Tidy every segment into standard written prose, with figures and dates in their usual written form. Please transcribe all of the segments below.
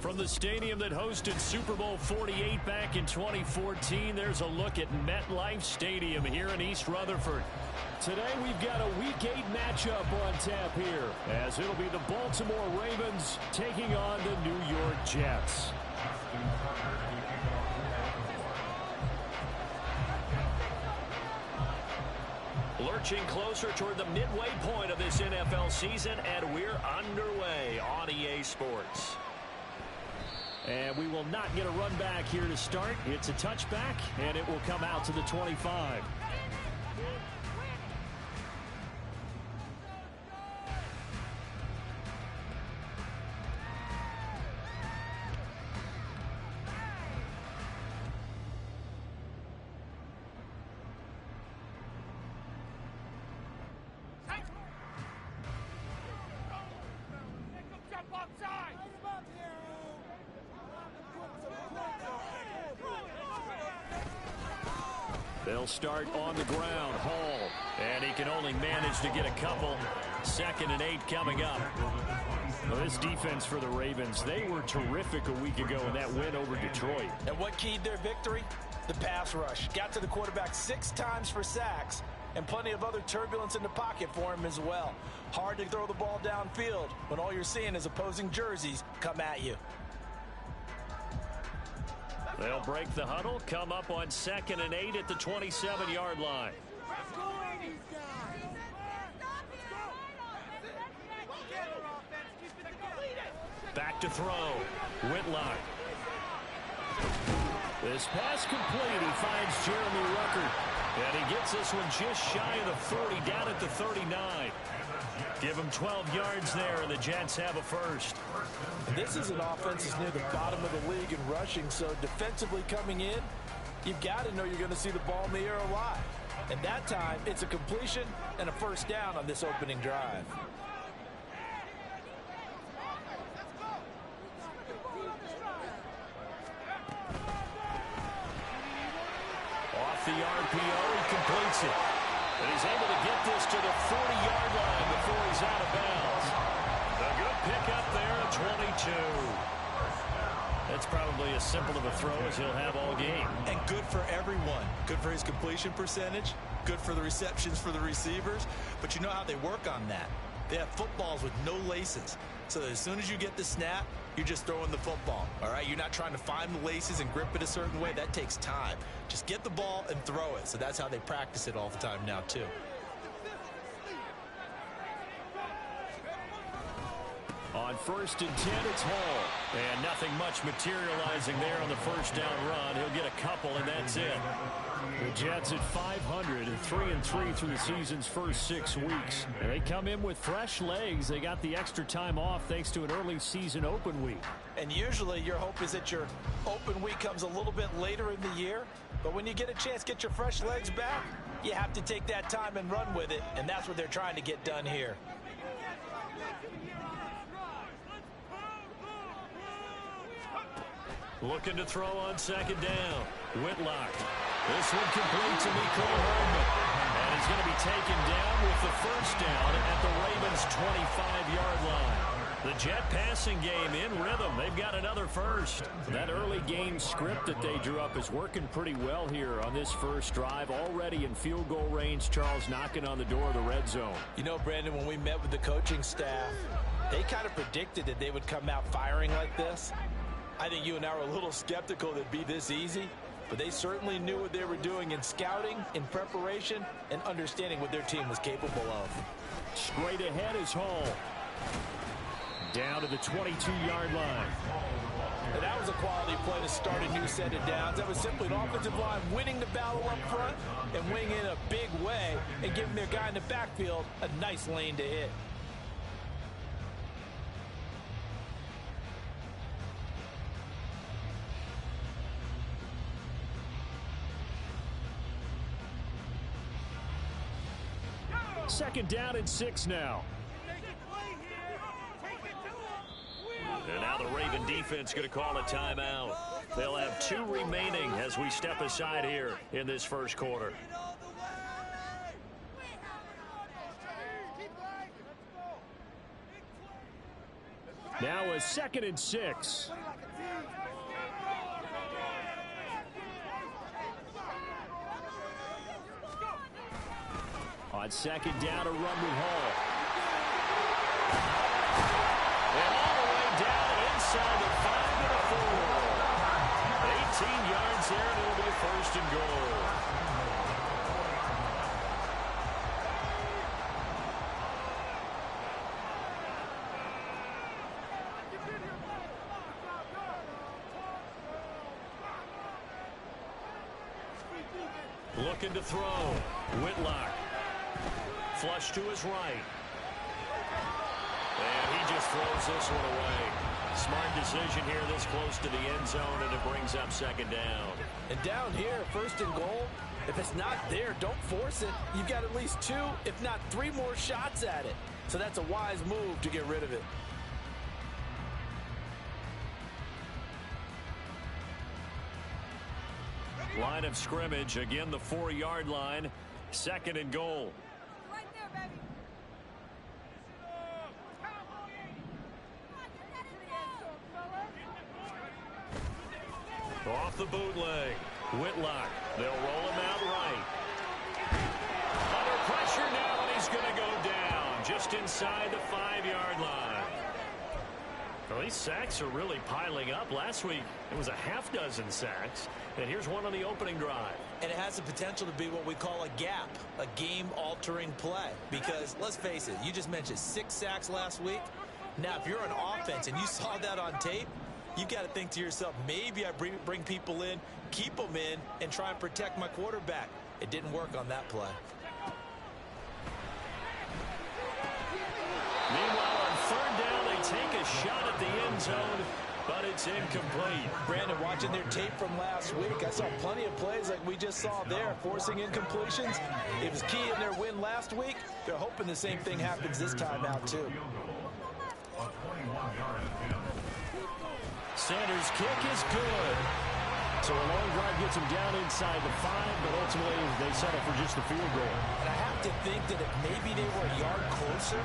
From the stadium that hosted Super Bowl 48 back in 2014, there's a look at MetLife Stadium here in East Rutherford. Today we've got a Week 8 matchup on tap here, as it'll be the Baltimore Ravens taking on the New York Jets. Lurching closer toward the midway point of this NFL season, and we're underway on EA Sports. And we will not get a run back here to start. It's a touchback, and it will come out to the 25. They'll start on the ground. Hall. And he can only manage to get a couple. 2nd and 8 coming up. Well, this defense for the Ravens, they were terrific a week ago in that win over Detroit. And what keyed their victory? The pass rush. Got to the quarterback 6 times for sacks, and plenty of other turbulence in the pocket for him as well. Hard to throw the ball downfield when all you're seeing is opposing jerseys come at you. They'll break the huddle, come up on 2nd and 8 at the 27-yard line. Back to throw. Whitlock. This pass complete. He finds Jeremy Ruckert. And he gets this one just shy of the 40, down at the 39. Give him 12 yards there, and the Jets have a first. This is an offense that's near the bottom of the league in rushing, so defensively coming in, you've got to know you're going to see the ball in the air a lot. And that time, it's a completion and a first down on this opening drive. Off the RPO, he completes it. And he's able to get this to the 40-yard line before he's out of bounds. A good pickup there at 22. That's probably as simple of a throw as he'll have all game. And good for everyone. Good for his completion percentage. Good for the receptions for the receivers. But you know how they work on that. They have footballs with no laces. So as soon as you get the snap, you're just throwing the football. All right? You're not trying to find the laces and grip it a certain way. That takes time. Just get the ball and throw it. So that's how they practice it all the time now, too. On 1st and 10, it's Hall. And nothing much materializing there on the first down run. He'll get a couple, and that's it. The Jets at 500 and 3-3 through the season's first 6 weeks. And they come in with fresh legs. They got the extra time off thanks to an early season open week. And usually your hope is that your open week comes a little bit later in the year. But when you get a chance to get your fresh legs back, you have to take that time and run with it. And that's what they're trying to get done here. Looking to throw on 2nd down. Whitlock. This one complete to Mecole Hardman. And he's going to be taken down with the first down at the Ravens' 25-yard line. The Jet passing game in rhythm. They've got another first. That early game script that they drew up is working pretty well here on this first drive. Already in field goal range, Charles knocking on the door of the red zone. You know, Brandon, when we met with the coaching staff, they kind of predicted that they would come out firing like this. I think you and I were a little skeptical that it'd be this easy, but they certainly knew what they were doing in scouting, in preparation, and understanding what their team was capable of. Straight ahead is Hall. Down to the 22-yard line. And that was a quality play to start a new set of downs. That was simply an offensive line winning the battle up front and winning in a big way and giving their guy in the backfield a nice lane to hit. Second down and 6 now. And now the Raven defense going to call a timeout. They'll have 2 remaining as we step aside here in this first quarter. Now a 2nd and 6. On second down, a run with Hall. And all the way down inside the 5 to the 4. 18 yards there, and it'll be a first and goal. Looking to throw. Whitlock. Flush to his right. And he just throws this one away. Smart decision here this close to the end zone, and it brings up second down. And down here, first and goal, if it's not there, don't force it. You've got at least 2, if not 3 more shots at it. So that's a wise move to get rid of it. Line of scrimmage, again the 4-yard line. Second and goal. Right there, baby. Off the bootleg. Whitlock. They'll roll him out right. Under pressure now, and he's going to go down just inside the 5-yard line. Well, these sacks are really piling up. Last week, it was a half-dozen sacks. And here's one on the opening drive. And it has the potential to be what we call a gap, a game-altering play. Because, let's face it, you just mentioned 6 sacks last week. Now, if you're an offense and you saw that on tape, you've got to think to yourself, maybe I bring people in, keep them in, and try and protect my quarterback. It didn't work on that play. Meanwhile, on third down, they take a shot at the end zone, but it's incomplete. Brandon, watching their tape from last week, I saw plenty of plays like we just saw there, forcing incompletions. It was key in their win last week. They're hoping the same thing happens this time out, too. Sanders' kick is good. So a long drive gets him down inside the 5, but ultimately they settle for just the field goal. And I have to think that if maybe they were a yard closer,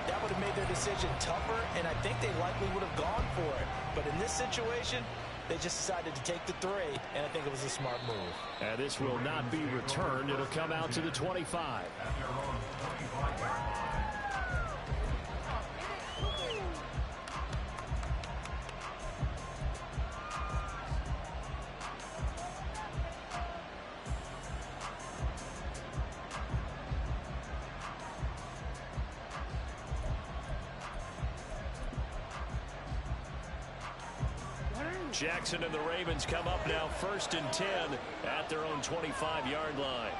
that would have made their decision tougher, and I think they likely would have gone for it. But in this situation, they just decided to take the 3, and I think it was a smart move. And this will not be returned. It'll come out to the 25. Jackson and the Ravens come up now 1st and 10 at their own 25-yard line.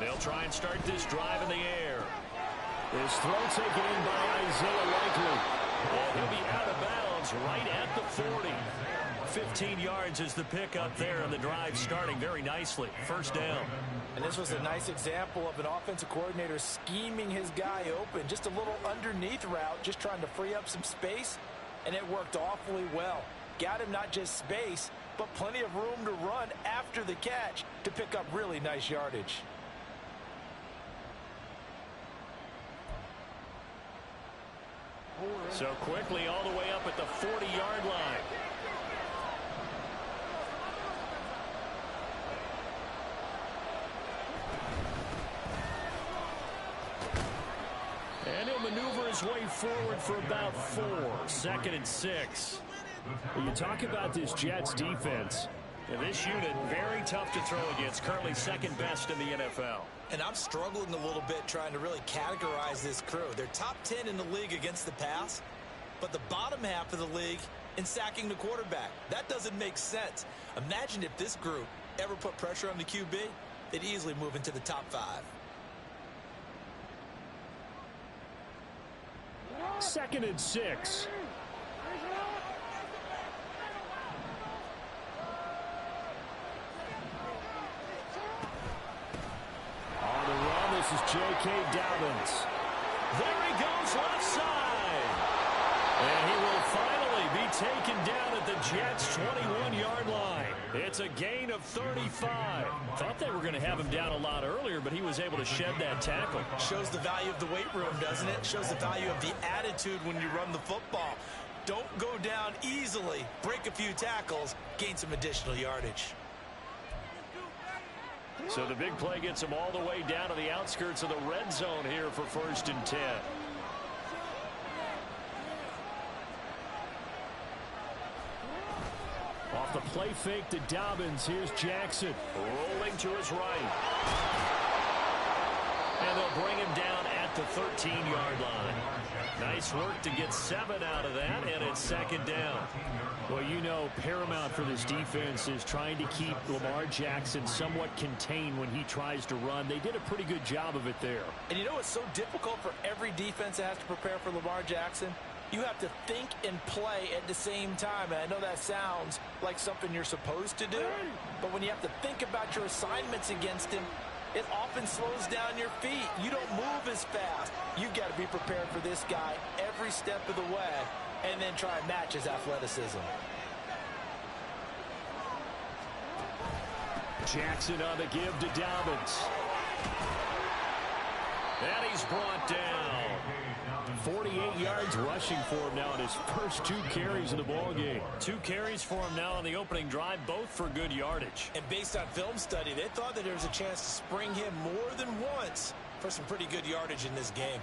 They'll try and start this drive in the air. His throw taken in by Isaiah Likely. And he'll be out of bounds right at the 40. 15 yards is the pickup there, and the drive starting very nicely. First down. And this was a nice example of an offensive coordinator scheming his guy open. Just a little underneath route, just trying to free up some space, and it worked awfully well. Got him not just space, but plenty of room to run after the catch to pick up really nice yardage. So quickly all the way up at the 40-yard line. And he'll maneuver his way forward for about 4. 2nd and 6. When you talk about this Jets defense, and this unit, very tough to throw against, currently 2nd best in the NFL. And I'm struggling a little bit trying to really categorize this crew. They're top 10 in the league against the pass, but the bottom half of the league in sacking the quarterback. That doesn't make sense. Imagine if this group ever put pressure on the QB, they'd easily move into the top 5. 2nd and 6. On the run, this is J.K. Dobbins. There he goes left side. And he will finally be taken down at the Jets' 21-yard line. It's a gain of 35. Thought they were going to have him down a lot earlier, but he was able to shed that tackle. Shows the value of the weight room, doesn't it? Shows the value of the attitude when you run the football. Don't go down easily. Break a few tackles. Gain some additional yardage. So the big play gets them all the way down to the outskirts of the red zone here for 1st and 10. Off the play fake to Dobbins. Here's Jackson rolling to his right. And they'll bring him down at the 13-yard line. Nice work to get 7 out of that, and it's 2nd down. Well, you know, paramount for this defense is trying to keep Lamar Jackson somewhat contained when he tries to run. They did a pretty good job of it there. And you know it's so difficult for every defense that has to prepare for Lamar Jackson? You have to think and play at the same time. And I know that sounds like something you're supposed to do, but when you have to think about your assignments against him, it often slows down your feet. You don't move as fast. You've got to be prepared for this guy every step of the way and then try and match his athleticism. Jackson on the give to Dobbins. And he's brought down. 48 yards rushing for him now in his first 2 carries of the ballgame. 2 carries for him now on the opening drive, both for good yardage. And based on film study, they thought that there was a chance to spring him more than once for some pretty good yardage in this game.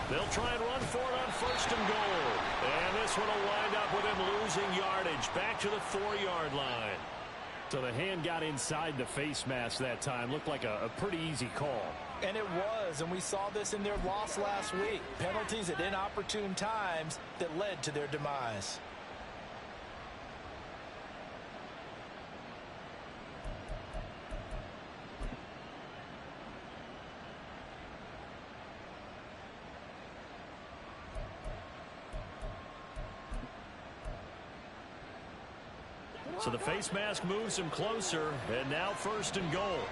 They'll try and run for it on 1st and goal. And this one will wind up with him losing yardage back to the 4-yard line. So the hand got inside the face mask that time. Looked like a pretty easy call. And it was, and we saw this in their loss last week. Penalties at inopportune times that led to their demise. So the face mask moves him closer, and now 1st and goal.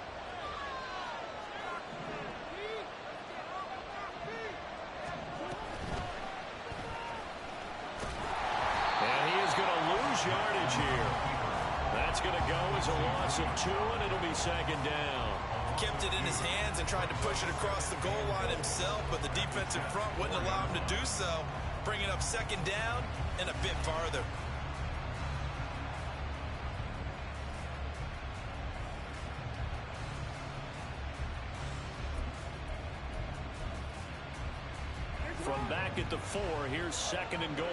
And he is going to lose yardage here. That's going to go as a loss of 2, and it'll be 2nd down. Kept it in his hands and tried to push it across the goal line himself, but the defensive front wouldn't allow him to do so. Bringing up 2nd down and a bit farther. From back at the 4, here's 2nd and goal.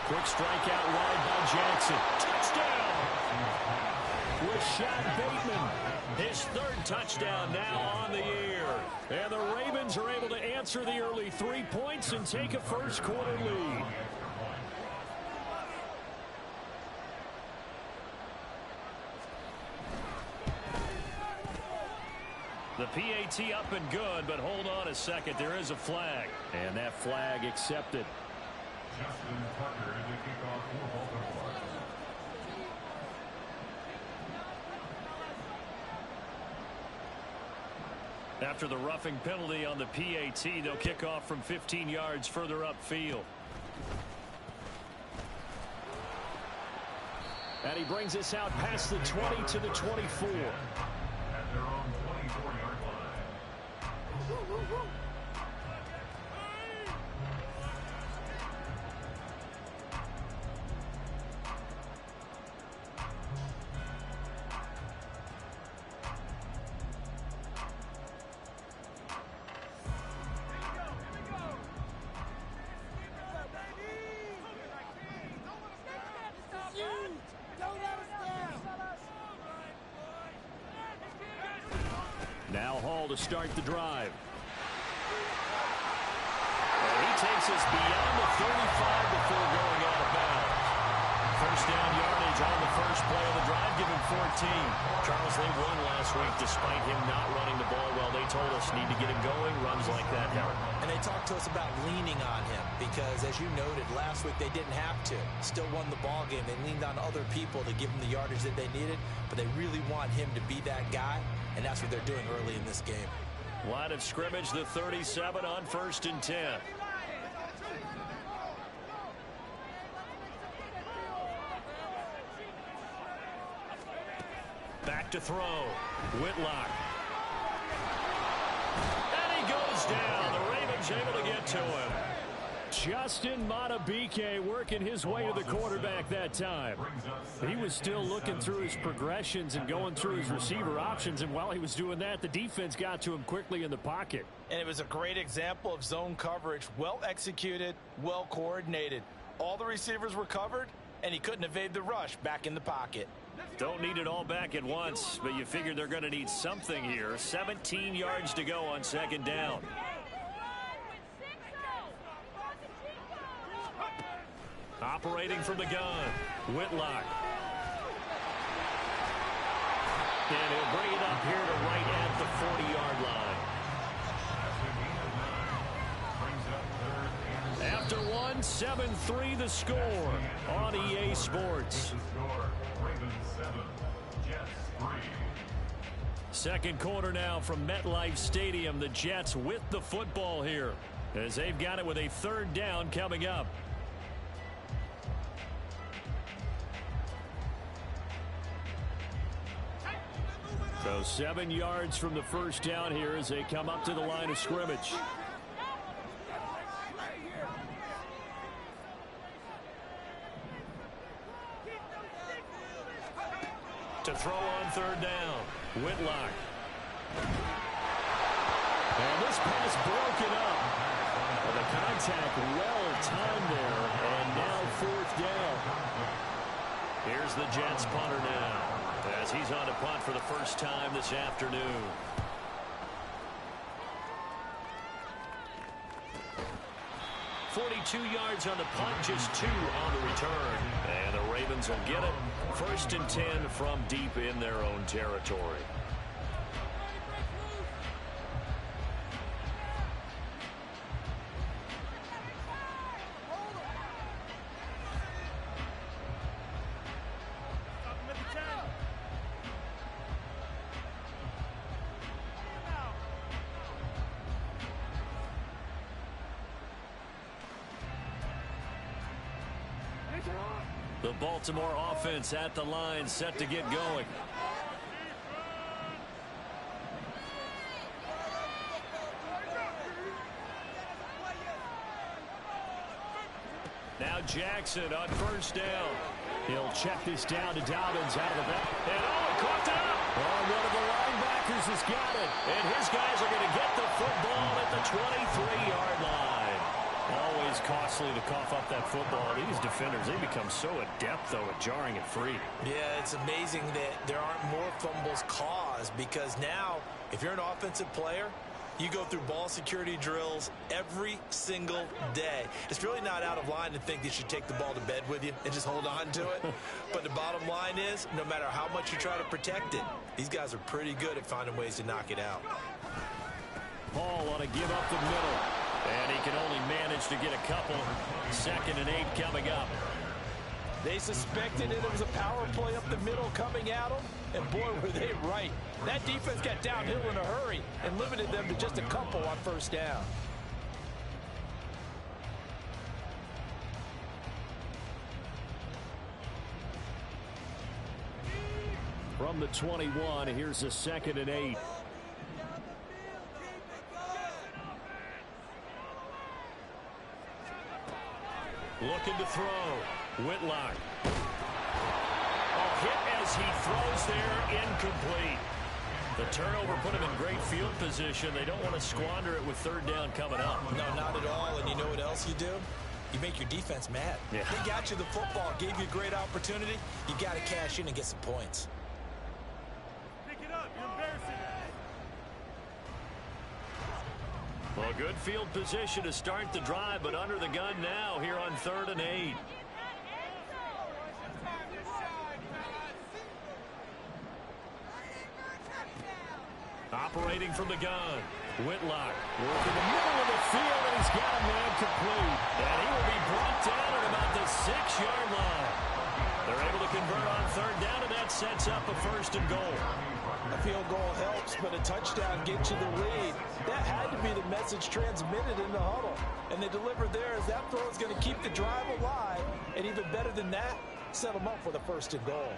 Quick strike out wide by Jackson. Touchdown! Rashad Bateman, his 3rd touchdown now on the year. And the Ravens are able to answer the early 3 points and take a first-quarter lead. The PAT up and good, but hold on a second. There is a flag. And that flag accepted. Justin Tucker to kick off for Baltimore. After the roughing penalty on the PAT, they'll kick off from 15 yards further upfield. And he brings us out past the 20 to the 24. At their own 24-yard line. Now Hall to start the drive. And he takes us beyond the 35 before going out of bounds. 1st down yardage on the first play of the drive. give him 14. Charles, they won last week despite him not running the ball well. They told us need to get him going. Runs like that help. And they talked to us about leaning on him because, as you noted, last week they didn't have to. Still won the ball game. They leaned on other people to give him the yardage that they needed, but they really want him to be that guy, and that's what they're doing early in this game. Line of scrimmage, the 37 on 1st and 10. Back to throw. Whitlock. And he goes down. The Ravens able to get to him. Justin Madubuike working his way to the quarterback that time. He was still looking through his progressions and going through his receiver options, and while he was doing that, the defense got to him quickly in the pocket. And it was a great example of zone coverage. Well executed, well coordinated. All the receivers were covered, and he couldn't evade the rush back in the pocket. Don't need it all back at once, but you figure they're going to need something here. 17 yards to go on 2nd down. Operating from the gun, Whitlock. And he'll bring it up here to right at the 40-yard line. After one, 7-3 the score on EA Sports. Second quarter now from MetLife Stadium. The Jets with the football here as they've got it with a 3rd down coming up. So 7 yards from the 1st down here as they come up to the line of scrimmage. To throw on 3rd down, Whitlock. And this pass broken up. Well, the contact well timed there, and now 4th down. Here's the Jets punter now, as he's on to punt for the first time this afternoon. .42 yards on the punt, just 2 on the return. And the Ravens will get it. 1st and 10 from deep in their own territory. The Baltimore offense at the line, set to get going. Now Jackson on 1st down. He'll check this down to Dobbins out of the back. And he caught it up. Oh, one of the linebackers has got it. And his guys are going to get the football at the 23-yard line. Always costly to cough up that football. These defenders, they become so adept, though, at jarring it free. Yeah, it's amazing that there aren't more fumbles caused because now, if you're an offensive player, you go through ball security drills every single day. It's really not out of line to think that you should take the ball to bed with you and just hold on to it. But the bottom line is, no matter how much you try to protect it, these guys are pretty good at finding ways to knock it out. Paul ought to give up the middle. And he can only manage to get a couple. 2nd and 8 coming up. They suspected it was a power play up the middle coming at them, and boy, were they right. That defense got downhill in a hurry and limited them to just a couple on 1st down. From the 21, here's a 2nd and 8. Looking to throw. Whitlock. A hit as he throws there, incomplete. The turnover put him in great field position. They don't want to squander it with 3rd down coming up. No, not at all. And you know what else you do? You make your defense mad. Yeah. They got you the football, gave you a great opportunity. You got to cash in and get some points. Pick it up. You're embarrassing. Well, good field position to start the drive, but under the gun now here on 3rd and 8. Separating from the gun. Whitlock working the middle of the field, and he's got a man complete. And he will be brought down at about the 6-yard line. They're able to convert on third down, and that sets up a first and goal. A field goal helps, but a touchdown gets you the lead. That had to be the message transmitted in the huddle. And they delivered there as that throw is going to keep the drive alive. And even better than that, set them up for the first and goal.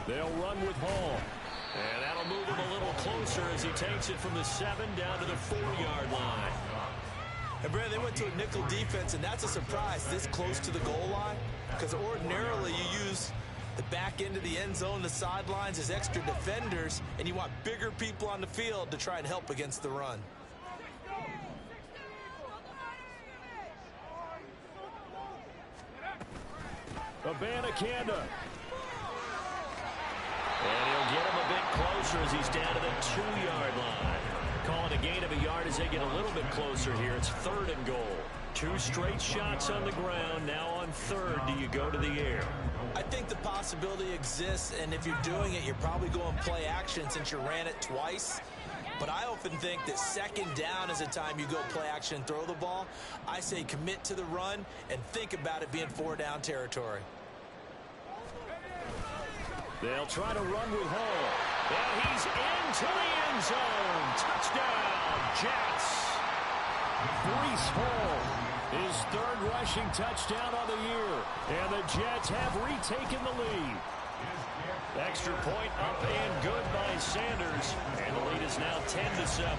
They'll run with Hall. And that'll move him a little closer as he takes it from the 7 down to the 4-yard line. And Brad, they went to a nickel defense, and that's a surprise this close to the goal line, because ordinarily you use the back end of the end zone, the sidelines as extra defenders, and you want bigger people on the field to try and help against the run. Abanikanda. And he'll get him a bit closer as he's down to the 2-yard line. Calling a gain of a yard as they get a little bit closer here. It's 3rd and goal. 2 straight shots on the ground. Now on 3rd, do you go to the air? I think the possibility exists, and if you're doing it, you're probably going play action since you ran it twice. But I often think that 2nd down is a time you go play action and throw the ball. I say commit to the run and think about it being 4-down territory. They'll try to run with Hall. And he's into the end zone. Touchdown, Jets. Breece Hall, his 3rd rushing touchdown of the year. And the Jets have retaken the lead. Extra point up and good by Sanders. And the lead is now 10-7.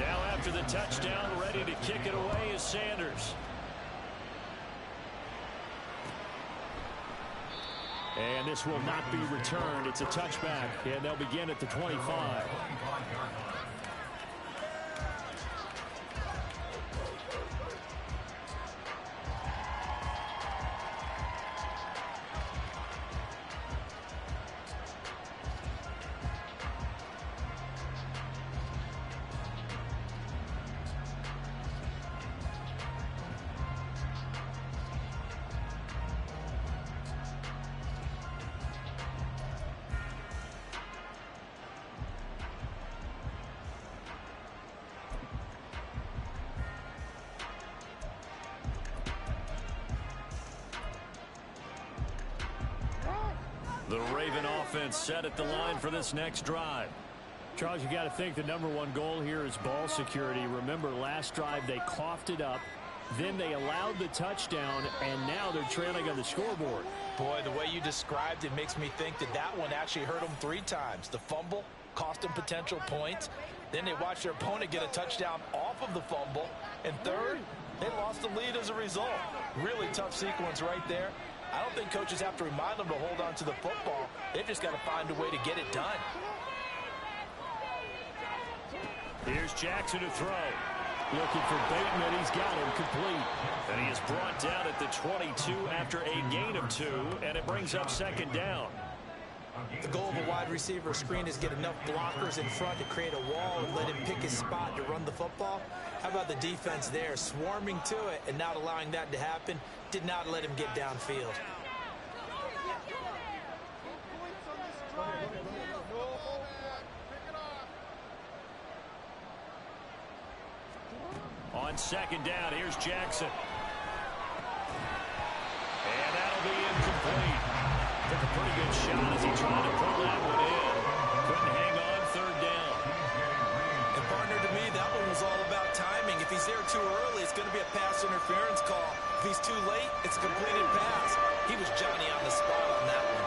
Now after the touchdown, ready to kick it away is Sanders. And this will not be returned. It's a touchback, and they'll begin at the 25. The Raven offense set at the line for this next drive. Charles, you got to think the #1 goal here is ball security. Remember, last drive they coughed it up, then they allowed the touchdown, and now they're trailing on the scoreboard. Boy, the way you described it makes me think that that one actually hurt them 3 times. The fumble cost them potential points. Then they watched their opponent get a touchdown off of the fumble. And third, they lost the lead as a result. Really tough sequence right there. I don't think coaches have to remind them to hold on to the football. They've just got to find a way to get it done. Here's Jackson to throw. Looking for Bateman. He's got him complete. And he is brought down at the 22 after a gain of 2, and it brings up 2nd down. The goal of a wide receiver screen is get enough blockers in front to create a wall and let him pick his spot to run the football. How about the defense there, swarming to it and not allowing that to happen? Did not let him get downfield. On 2nd down, here's Jackson. And that'll be incomplete. Took a pretty good shot as he tried to pull that one in. Couldn't hang on 3rd down. And partner, to me, that one was all about timing. If he's there too early, it's going to be a pass interference call. If he's too late, it's a completed pass. He was Johnny on the spot on that one.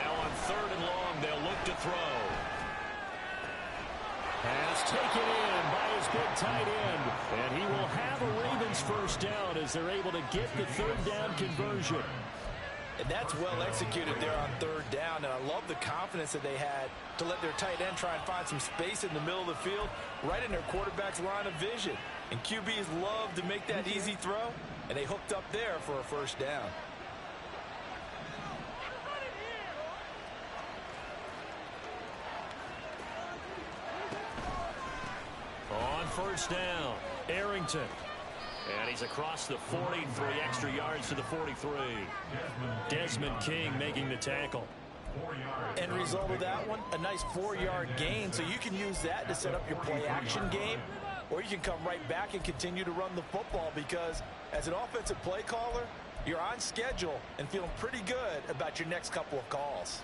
Now on 3rd and long, they'll look to throw. Pass taken in by his big tight end. And he will have a Ravens 1st down as they're able to get the 3rd down conversion. And that's well executed there on 3rd down. And I love the confidence that they had to let their tight end try and find some space in the middle of the field, right in their quarterback's line of vision. And QBs love to make that easy throw, and they hooked up there for a 1st down. first down. Arrington. And he's across the 40, 3 extra yards to the 43. Desmond King making the tackle. End result of that one, a nice 4-yard gain. So you can use that to set up your play-action game, or you can come right back and continue to run the football, because as an offensive play caller, you're on schedule and feeling pretty good about your next couple of calls.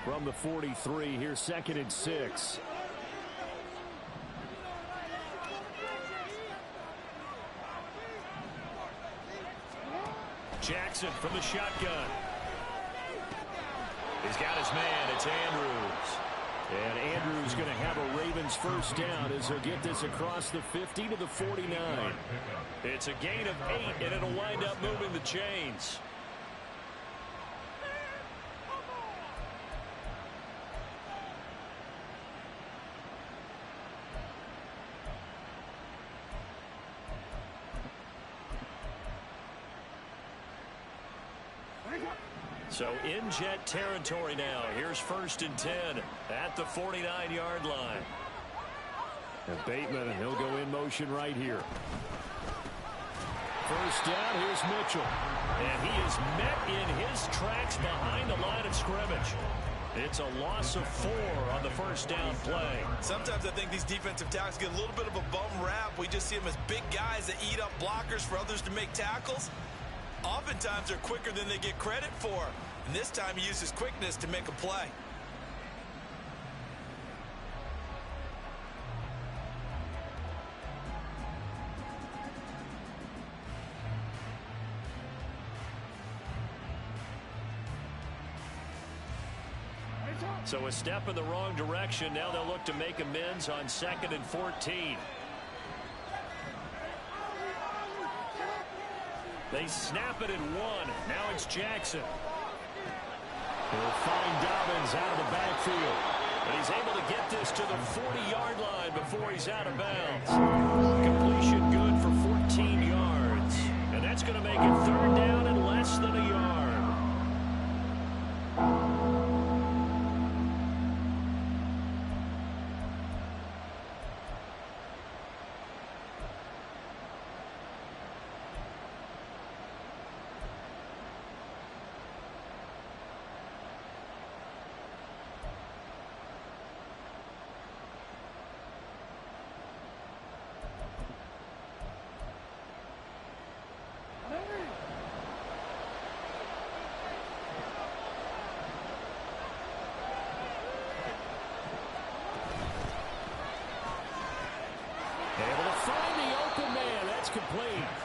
From the 43, here's 2nd and 6. Jackson from the shotgun. He's got his man. It's Andrews. And Andrews going to have a Ravens first down as he'll get this across the 50 to the 49. It's a gain of 8, and it'll wind up moving the chains. So in jet territory now. Here's 1st and 10 at the 49-yard line. And Bateman, and he'll go in motion right here. First down, here's Mitchell. And he is met in his tracks behind the line of scrimmage. It's a loss of 4 on the first down play. Sometimes I think these defensive tackles get a little bit of a bum rap. We just see them as big guys that eat up blockers for others to make tackles. Oftentimes they're quicker than they get credit for. And this time he uses quickness to make a play. So a step in the wrong direction. Now they'll look to make amends on 2nd and 14. They snap it at 1. Now it's Jackson. He'll find Dobbins out of the backfield. And he's able to get this to the 40-yard line before he's out of bounds. Completion good for 14 yards. And that's going to make it 3rd down and less than a yard.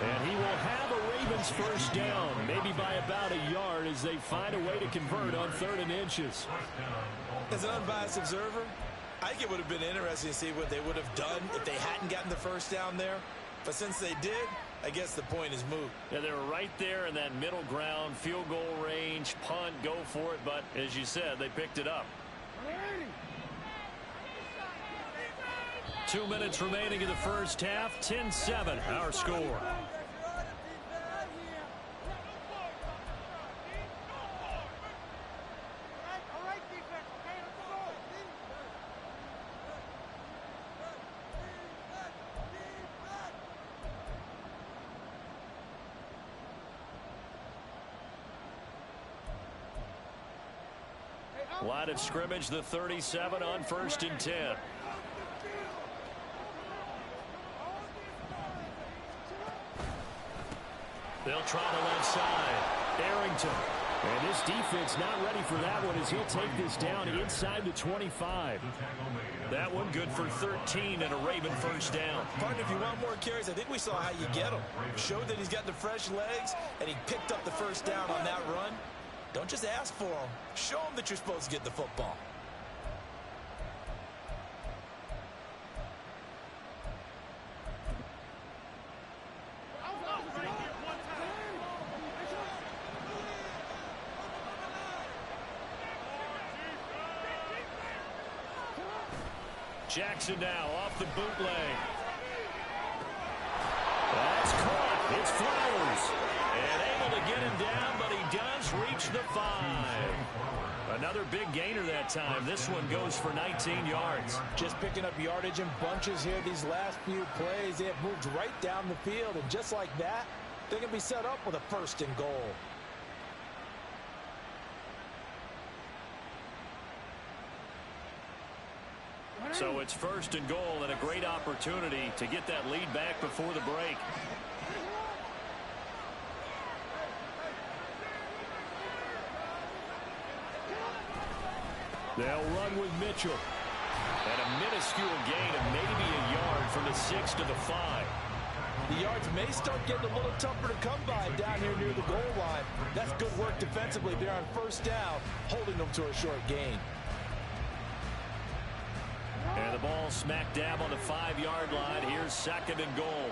And he will have a Ravens first down, maybe by about a yard, as they find a way to convert on 3rd and inches. As an unbiased observer, I think it would have been interesting to see what they would have done if they hadn't gotten the first down there. But since they did, I guess the point is moot. Yeah, they were right there in that middle ground, field goal range, punt, go for it. But as you said, they picked it up. 2 minutes remaining in the first half. 10-7, our score. Line of scrimmage, the 37 on 1st and 10. They'll try the left side. Arrington. And this defense not ready for that one as he'll take this down inside the 25. That one good for 13 and a Raven first down. Partner, if you want more carries, I think we saw how you get him. Showed that he's got the fresh legs, and he picked up the first down on that run. Don't just ask for him. Show him that you're supposed to get the football. Jackson now off the bootleg. That's caught. It's Flowers. And able to get him down, but he does reach the 5. Another big gainer that time. This one goes for 19 yards. Just picking up yardage in bunches here these last few plays. They have moved right down the field, and just like that, they're going to be set up with a 1st and goal. So it's 1st and goal and a great opportunity to get that lead back before the break. They'll run with Mitchell. And a minuscule gain of maybe a yard from the 6 to the 5. The yards may start getting a little tougher to come by down here near the goal line. That's good work defensively there on 1st down, holding them to a short gain. And the ball smack dab on the 5-yard line. Here's 2nd and goal.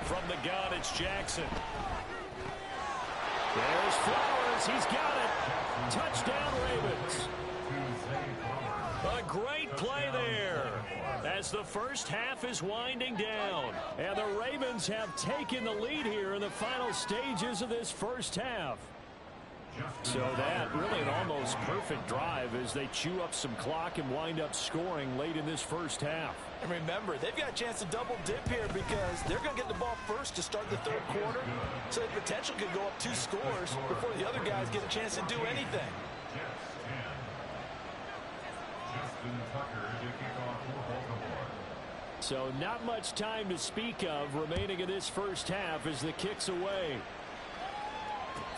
From the gun, it's Jackson. There's Flowers. He's got it. Touchdown, Ravens. A great play there as the first half is winding down. And the Ravens have taken the lead here in the final stages of this first half. So that really an almost perfect drive as they chew up some clock and wind up scoring late in this first half. And remember, they've got a chance to double dip here because they're going to get the ball first to start the 3rd quarter. So the potential could go up 2 scores before the other guys get a chance to do anything. So not much time to speak of remaining in this first half as the kick's away.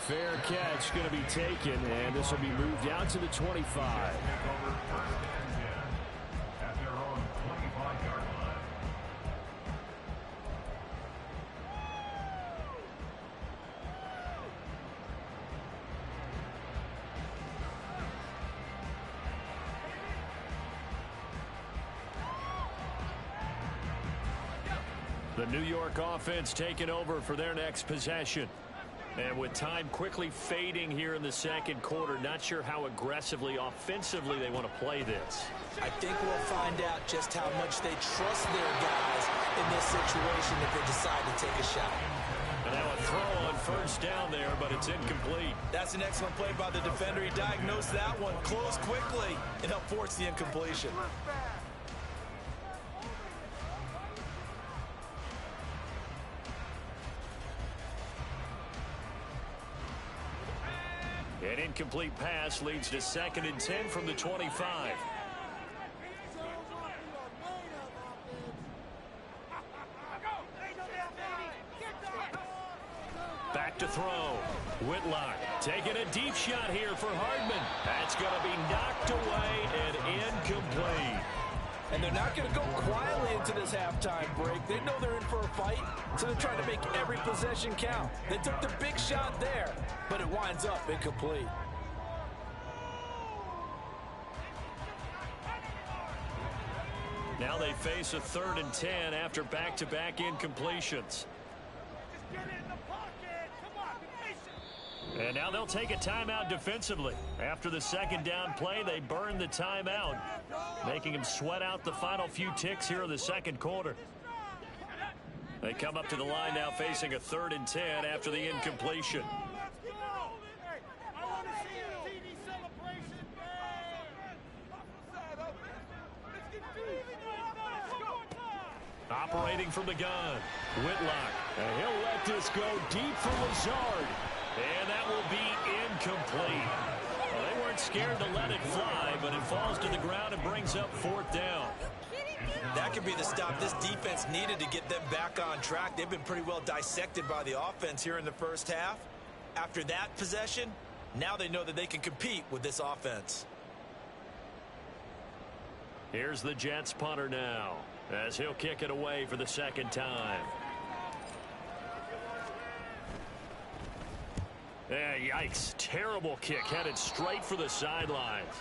Fair catch going to be taken, and this will be moved out to the 25. The New York offense taking over for their next possession. And with time quickly fading here in the 2nd quarter, not sure how aggressively, offensively they want to play this. I think we'll find out just how much they trust their guys in this situation if they decide to take a shot. And now a throw on 1st down there, but it's incomplete. That's an excellent play by the defender. He diagnosed that one, closed quickly, and helped force the incompletion. An incomplete pass leads to 2nd and 10 from the 25. Back to throw. Whitlock taking a deep shot here for Hardman. That's going to be knocked away and incomplete. And they're not going to go quietly into this halftime break. They know they're in for a fight, so they're trying to make every possession count. They took the big shot there, but it winds up incomplete. Now they face a 3rd and 10 after back-to-back incompletions. And now they'll take a timeout defensively. After the 2nd down play, they burn the timeout, making them sweat out the final few ticks here in the 2nd quarter. They come up to the line now facing a 3rd and 10 after the incompletion. Operating from the gun, Whitlock. And he'll let this go deep for Lazard. And that will be incomplete. Well, they weren't scared to let it fly, but it falls to the ground and brings up 4th down. That could be the stop this defense needed to get them back on track. They've been pretty well dissected by the offense here in the first half. After that possession, now they know that they can compete with this offense. Here's the Jets punter now, as he'll kick it away for the 2nd time. Yeah, yikes. Terrible kick headed straight for the sidelines.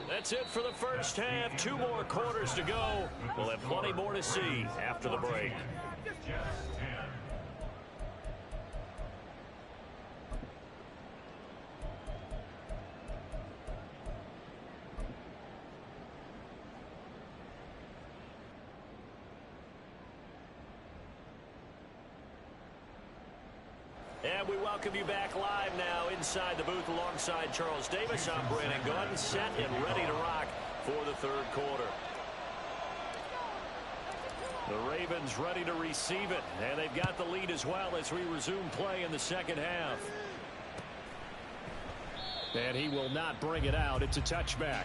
That's it for the first half. 2 more quarters to go. We'll have plenty more to see after the break. And we welcome you back live now inside the booth alongside Charles Davis. I'm Brandon Gaudin, set and ready to rock for the third quarter. The Ravens ready to receive it, and they've got the lead as well as we resume play in the second half. And he will not bring it out. It's a touchback.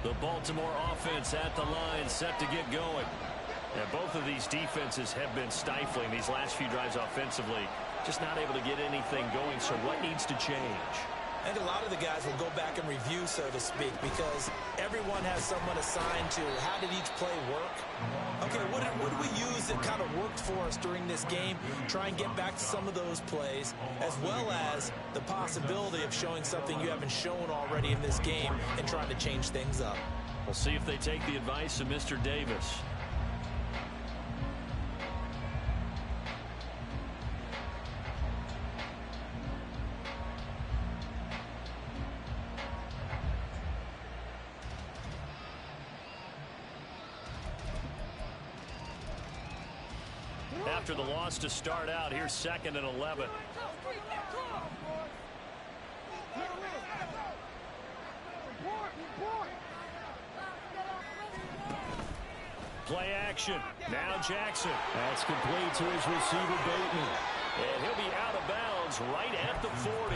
The Baltimore offense at the line, set to get going. And both of these defenses have been stifling these last few drives offensively. Just not able to get anything going, so what needs to change? I think a lot of the guys will go back and review, so to speak, because everyone has someone assigned to how did each play work. Okay, what did we use that kind of worked for us during this game? Try and get back to some of those plays, as well as the possibility of showing something you haven't shown already in this game and trying to change things up. We'll see if they take the advice of Mr. Davis. After the loss to start out, here's 2nd and 11. Play action. Now Jackson. That's complete to his receiver, Bateman. And he'll be out of bounds right at the 40.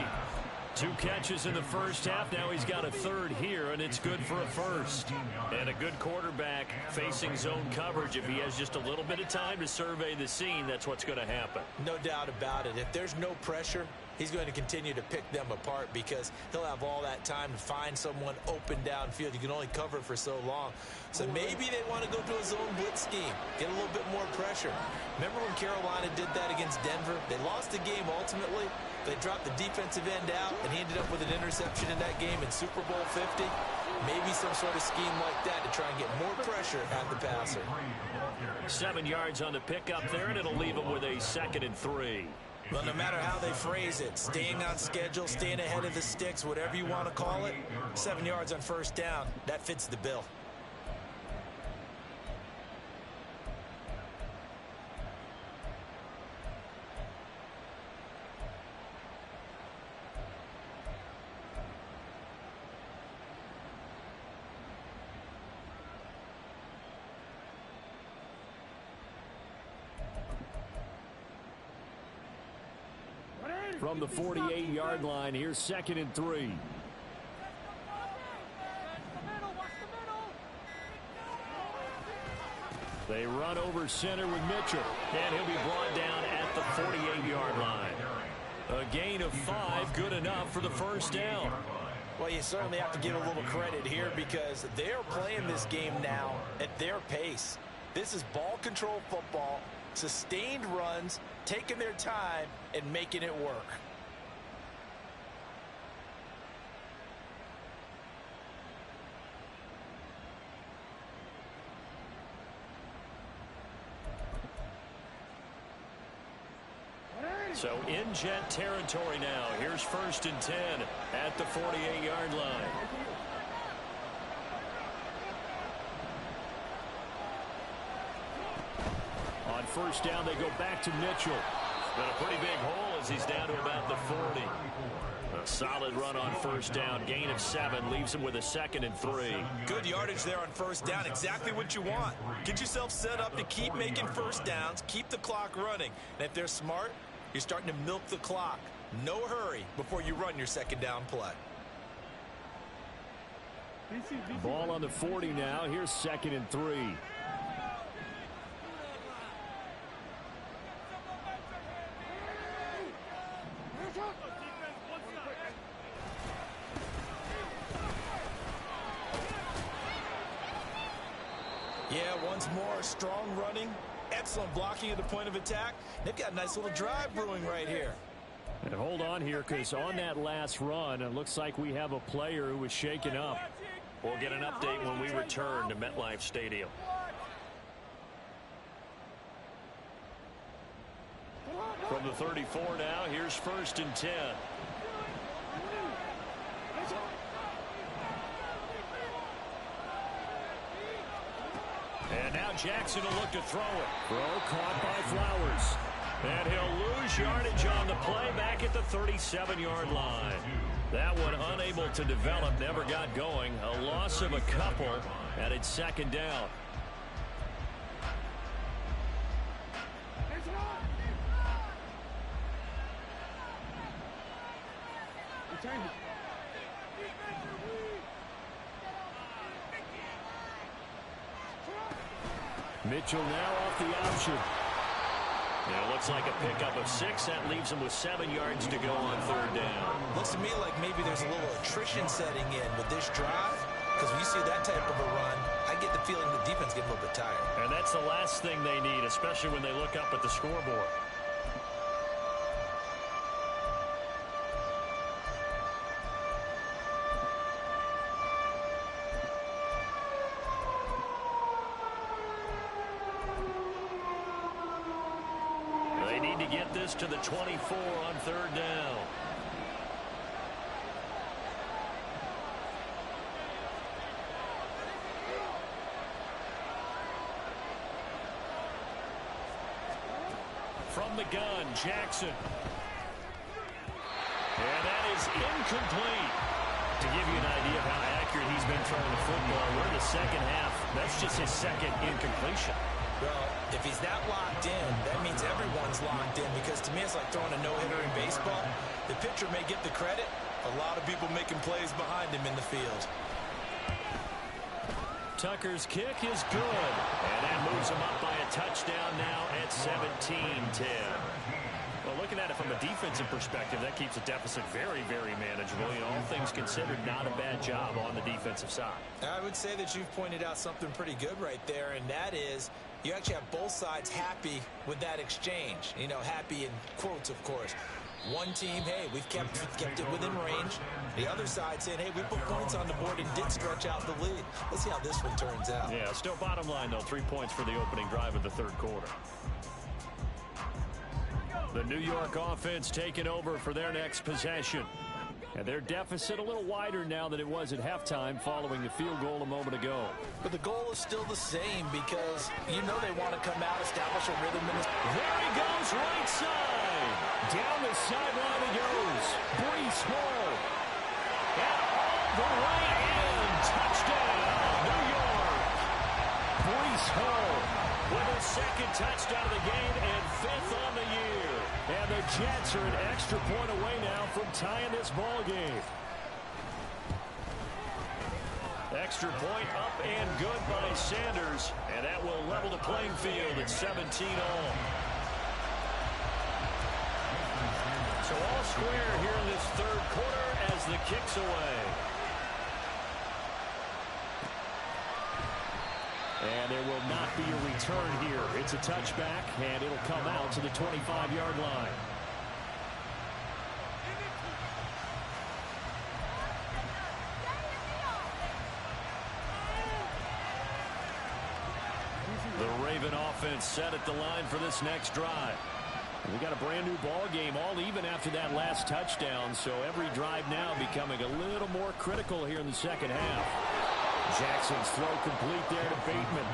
2 catches in the first half. Now he's got a third here, and it's good for a first. And a good quarterback facing zone coverage. If he has just a little bit of time to survey the scene, that's what's going to happen. No doubt about it. If there's no pressure, he's going to continue to pick them apart because he'll have all that time to find someone open downfield. You can only cover for so long. So maybe they want to go to a zone blitz scheme, get a little bit more pressure. Remember when Carolina did that against Denver? They lost the game ultimately. They dropped the defensive end out, and he ended up with an interception in that game in Super Bowl 50. Maybe some sort of scheme like that to try and get more pressure at the passer. 7 yards on the pickup there, and it'll leave him with a 2nd and 3. Well, no matter how they phrase it, staying on schedule, staying ahead of the sticks, whatever you want to call it, 7 yards on first down, that fits the bill. From the 48-yard line, here's 2nd and 3. They run over center with Mitchell, and he'll be brought down at the 48-yard line. A gain of 5, good enough for the first down. Well, you certainly have to give a little credit here because they're playing this game now at their pace. This is ball control football, sustained runs, taking their time, and making it work. So in Jet territory now. Here's 1st and 10 at the 48-yard line. On first down, they go back to Mitchell. But a pretty big hole as he's down to about the 40. A solid run on first down. Gain of 7 leaves him with a 2nd and 3. Good yardage there on first down. Exactly what you want. Get yourself set up to keep making first downs. Keep the clock running. And if they're smart, you're starting to milk the clock. No hurry before you run your second down play. Ball on the 40 now. Here's 2nd and 3. Yeah, once more, strong running, excellent blocking at the point of attack. They've got a nice little drive brewing right here. And hold on here, because on that last run, it looks like we have a player who was shaken up. We'll get an update when we return to MetLife Stadium. From the 34 now, here's 1st and 10. And now Jackson will look to throw it. Throw caught by Flowers. And he'll lose yardage on the play back at the 37-yard line. That one unable to develop, never got going. A loss of a couple, and it's 2nd down. Mitchell now off the option. And it looks like a pickup of 6. That leaves him with 7 yards to go on 3rd down. Looks to me like maybe there's a little attrition setting in with this drive. Because when you see that type of a run, I get the feeling the defense getting a little bit tired. And that's the last thing they need, especially when they look up at the scoreboard. Get this to the 24 on 3rd down. From the gun, Jackson. And that is incomplete. To give you an idea of how accurate he's been throwing the football, we're in the 2nd half. That's just his 2nd incompletion. Well, if he's that locked in, that means everyone's locked in, because to me it's like throwing a no-hitter in baseball. The pitcher may get the credit. A lot of people making plays behind him in the field. Tucker's kick is good, and that moves him up by a touchdown now at 17-10. Well, looking at it from a defensive perspective, that keeps the deficit very, very manageable. You know, all things considered, not a bad job on the defensive side. I would say that you've pointed out something pretty good right there, and that is you actually have both sides happy with that exchange. You know, happy in quotes, of course. One team, hey, we've kept it within range. The other side saying, hey, we put points on the board and did stretch out the lead. Let's see how this one turns out. Yeah, still bottom line, though, 3 points for the opening drive of the 3rd quarter. The New York offense taking over for their next possession. And their deficit a little wider now than it was at halftime following the field goal a moment ago. But the goal is still the same, because you know they want to come out, establish a rhythm. There he goes, right side. Down the sideline he goes. Breece Hall. And all the way in. Touchdown, New York. Breece Hall with a 2nd touchdown of the game and 5th on the year. And the Jets are an extra point away now from tying this ball game. Extra point up and good by Sanders. And that will level the playing field at 17-all. So all square here in this 3rd quarter as the kick's away. And there will not be a return here. It's a touchback, and it'll come out to the 25-yard line. The Raven offense set at the line for this next drive. We got a brand new ball game, all even after that last touchdown, so every drive now becoming a little more critical here in the 2nd half. Jackson's throw complete there to Bateman.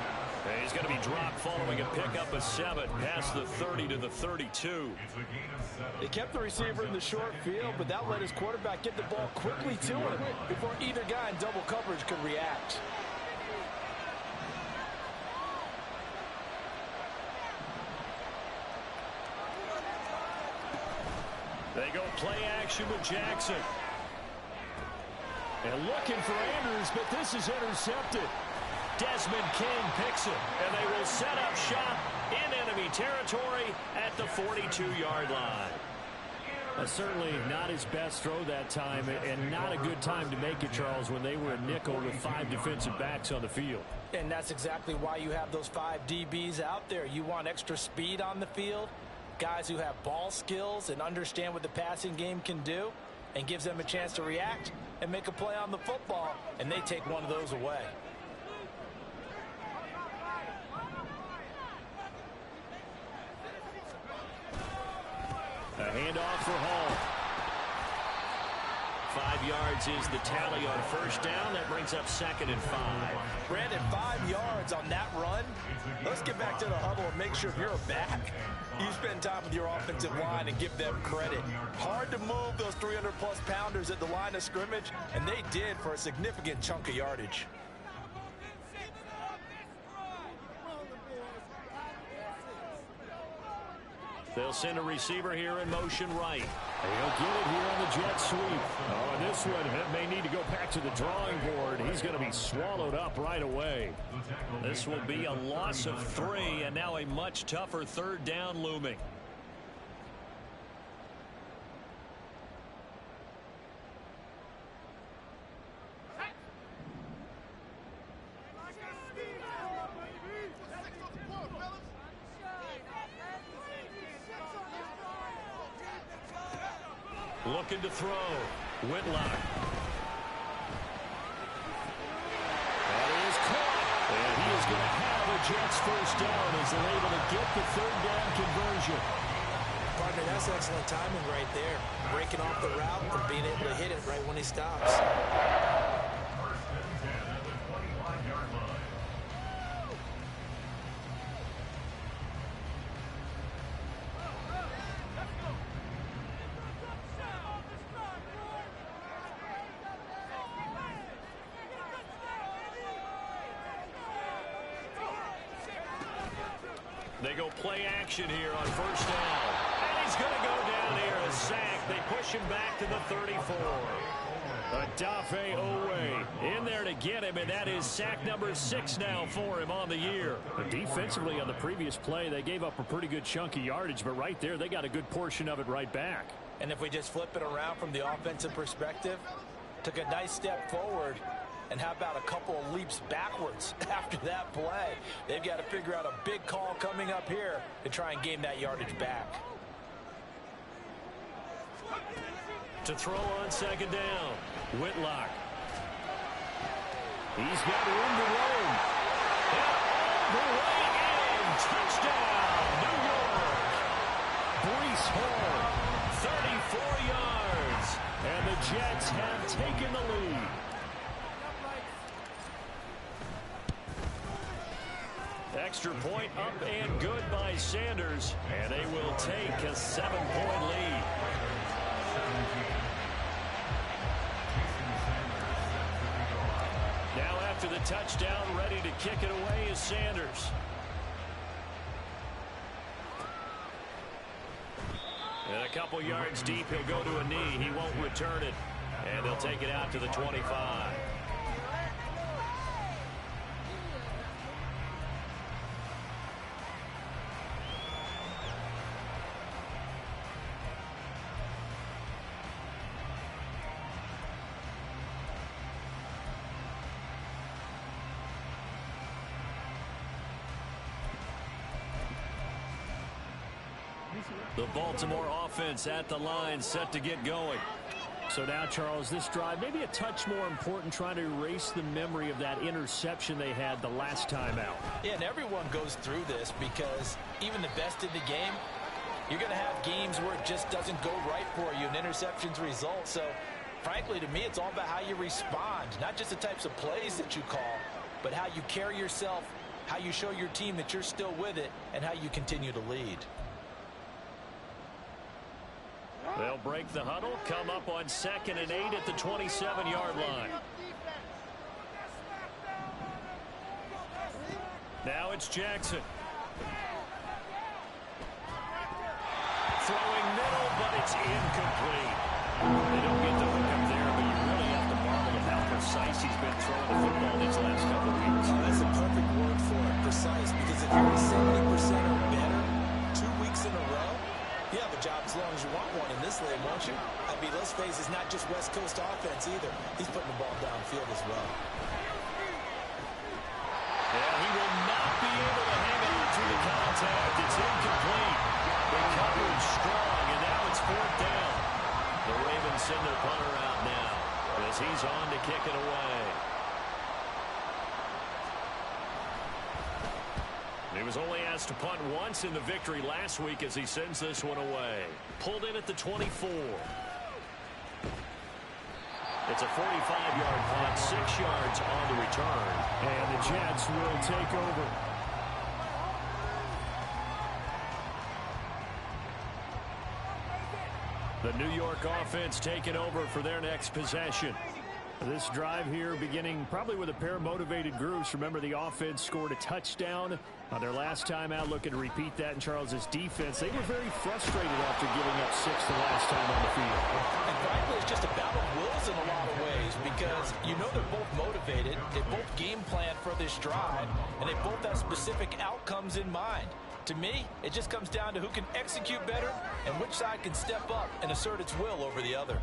And he's going to be dropped following a pickup of 7 past the 30 to the 32. They kept the receiver in the short field, but that let his quarterback get the ball quickly to him before either guy in double coverage could react. They go play action with Jackson. And looking for Andrews, but this is intercepted. Desmond King picks it, and they will set up shop in enemy territory at the 42-yard line. Certainly not his best throw that time, and not a good time to make it, Charles, when they were a nickel with 5 defensive backs on the field. And that's exactly why you have those 5 DBs out there. You want extra speed on the field, guys who have ball skills and understand what the passing game can do, and gives them a chance to react and make a play on the football, and they take one of those away. Handoff for Hall. 5 yards is the tally on first down. That brings up 2nd and 5. Brandon, 5 yards on that run. Let's get back to the huddle and make sure if you're a back, you spend time with your offensive line and give them credit. Hard to move those 300-plus pounders at the line of scrimmage, and they did for a significant chunk of yardage. They'll send a receiver here in motion right. He'll get it here on the jet sweep. Oh, and this one may need to go back to the drawing board. He's going to be swallowed up right away. This will be a loss of 3, and now a much tougher 3rd down looming. Looking to throw. Whitlock. That is caught. And he is going to have a Jets first down as they're able to get the 3rd down conversion. Partner, that's excellent timing right there. Breaking off the route and being able to hit it right when he stops. They go play action here on first down. And he's going to go down here, a sack. They push him back to the 34. Odafe Oweh in there to get him, and that is sack number 6 now for him on the year. But defensively on the previous play, they gave up a pretty good chunk of yardage, but right there, they got a good portion of it right back. And if we just flip it around from the offensive perspective, took a nice step forward. And how about a couple of leaps backwards after that play? They've got to figure out a big call coming up here to try and gain that yardage back. To throw on 2nd down, Whitlock. He's got room to roam. And all the way in. Touchdown, New York. Breece Hall, 34 yards. And the Jets have taken the lead. Extra point up and good by Sanders, and they will take a 7-point lead. Now after the touchdown, ready to kick it away is Sanders. And a couple yards deep, he'll go to a knee. He won't return it, and they'll take it out to the 25. The Baltimore offense at the line, set to get going. So now, Charles, this drive maybe a touch more important, trying to erase the memory of that interception they had the last time out. Yeah, and everyone goes through this because even the best in the game, you're going to have games where it just doesn't go right for you and interceptions result. So, frankly, to me, it's all about how you respond, not just the types of plays that you call, but how you carry yourself, how you show your team that you're still with it, and how you continue to lead. They'll break the huddle, come up on 2nd and 8 at the 27-yard line. Now it's Jackson. Throwing middle, but it's incomplete. They don't get the hook up there, but you really have to marvel at how precise he's been throwing the football these last couple of weeks. Oh, that's a perfect word for it, precise, because if you're 70% or better 2 weeks in a row, you have a job as long as you want one in this league, won't you? I mean, let's face it, it's not just West Coast offense either. He's putting the ball downfield as well. Yeah, he will not be able to hang on through the contact. It's incomplete. The coverage strong, and now it's 4th down. The Ravens send their punter out now as he's on to kick it away. He was only asked to punt once in the victory last week as he sends this one away. Pulled in at the 24. It's a 45-yard punt, 6 yards on the return. And the Jets will take over. The New York offense taking over for their next possession. This drive here beginning probably with a pair of motivated groups. Remember, the offense scored a touchdown on their last time out. Looking to repeat that in Charles's defense. They were very frustrated after giving up 6 the last time on the field. And frankly, it's just a battle of wills in a lot of ways because you know they're both motivated. They both game plan for this drive, and they both have specific outcomes in mind. To me, it just comes down to who can execute better and which side can step up and assert its will over the other.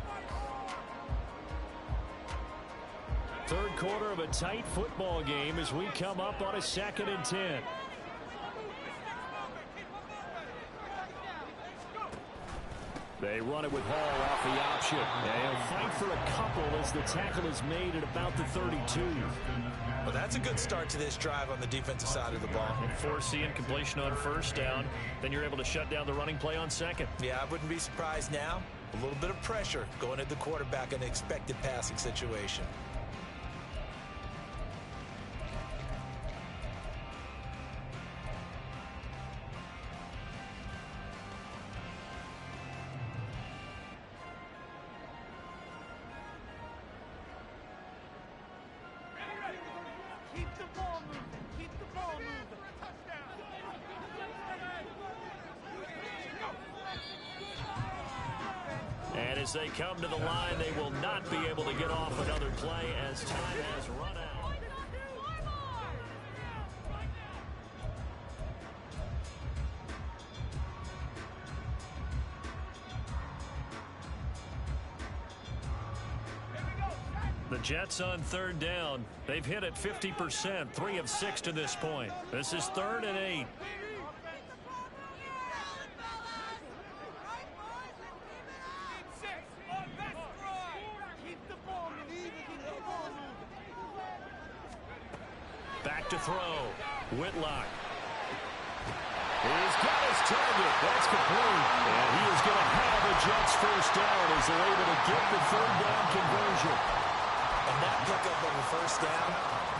Third quarter of a tight football game as we come up on a 2nd and 10. They run it with Hall off the option. And he'll fight for a couple as the tackle is made at about the 32. Well, that's a good start to this drive on the defensive side of the ball. And forcing completion on first down. Then you're able to shut down the running play on second. Yeah, I wouldn't be surprised now. A little bit of pressure going at the quarterback in an expected passing situation. And as they come to the line, they will not be able to get off another play as time has run out. The Jets on 3rd down. They've hit it 50%, 3 of 6 to this point. This is 3rd and 8. Back to throw. Whitlock. He's got his target. That's complete. And he is going to have the Jets first down as they're able to get the 3rd down conversion. And that pickup of a first down,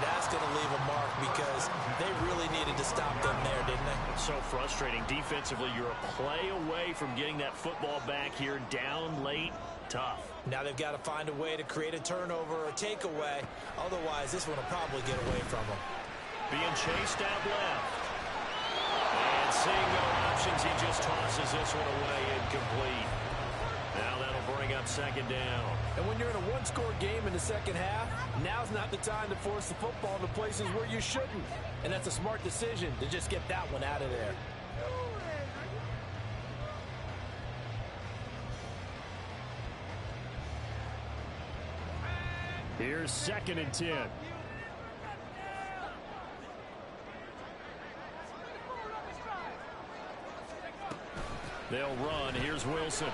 that's going to leave a mark because they really needed to stop them there, didn't they? It's so frustrating. Defensively, you're a play away from getting that football back here down late. Tough. Now they've got to find a way to create a turnover or a takeaway. Otherwise, this one will probably get away from them. Being chased out left. And seeing no options, he just tosses this one away incomplete. Now that'll bring up 2nd down. And when you're in a one-score game in the second half, now's not the time to force the football to places where you shouldn't. And that's a smart decision to just get that one out of there. Here's 2nd and 10. They'll run. Here's Wilson.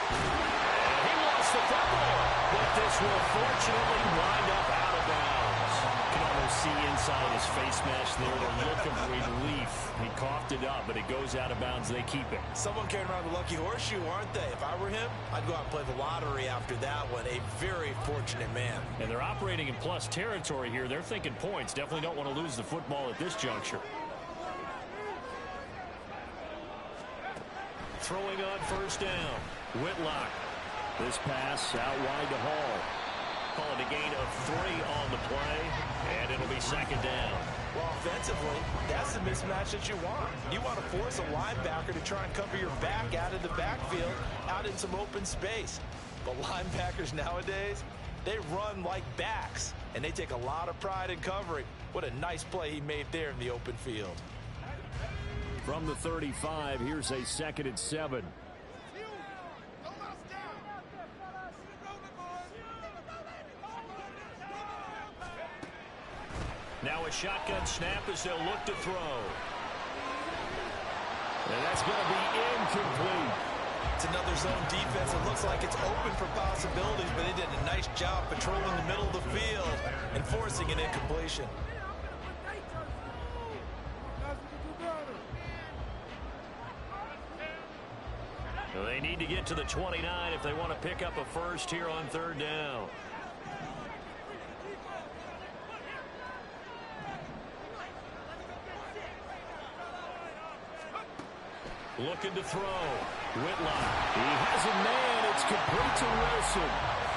And he lost the football, but this will fortunately wind up out of bounds. You can almost see inside his face mesh there the look of relief. He coughed it up, but it goes out of bounds. They keep it. Someone carrying around the lucky horseshoe, aren't they? If I were him, I'd go out and play the lottery after that one. A very fortunate man. And they're operating in plus territory here. They're thinking points. Definitely don't want to lose the football at this juncture. Throwing on first down. Whitlock. This pass out wide to Hall. Call it a gain of 3 on the play, and it'll be 2nd down. Well, offensively, that's the mismatch that you want. You want to force a linebacker to try and cover your back out of the backfield, out in some open space. But linebackers nowadays, they run like backs, and they take a lot of pride in covering. What a nice play he made there in the open field. From the 35, here's a 2nd and 7. Now a shotgun snap as they'll look to throw. And that's going to be incomplete. It's another zone defense. It looks like it's open for possibilities, but they did a nice job patrolling the middle of the field and forcing an incompletion. Well, they need to get to the 29 if they want to pick up a first here on third down. Looking to throw. Whitlock. He has a man. It's complete to Wilson.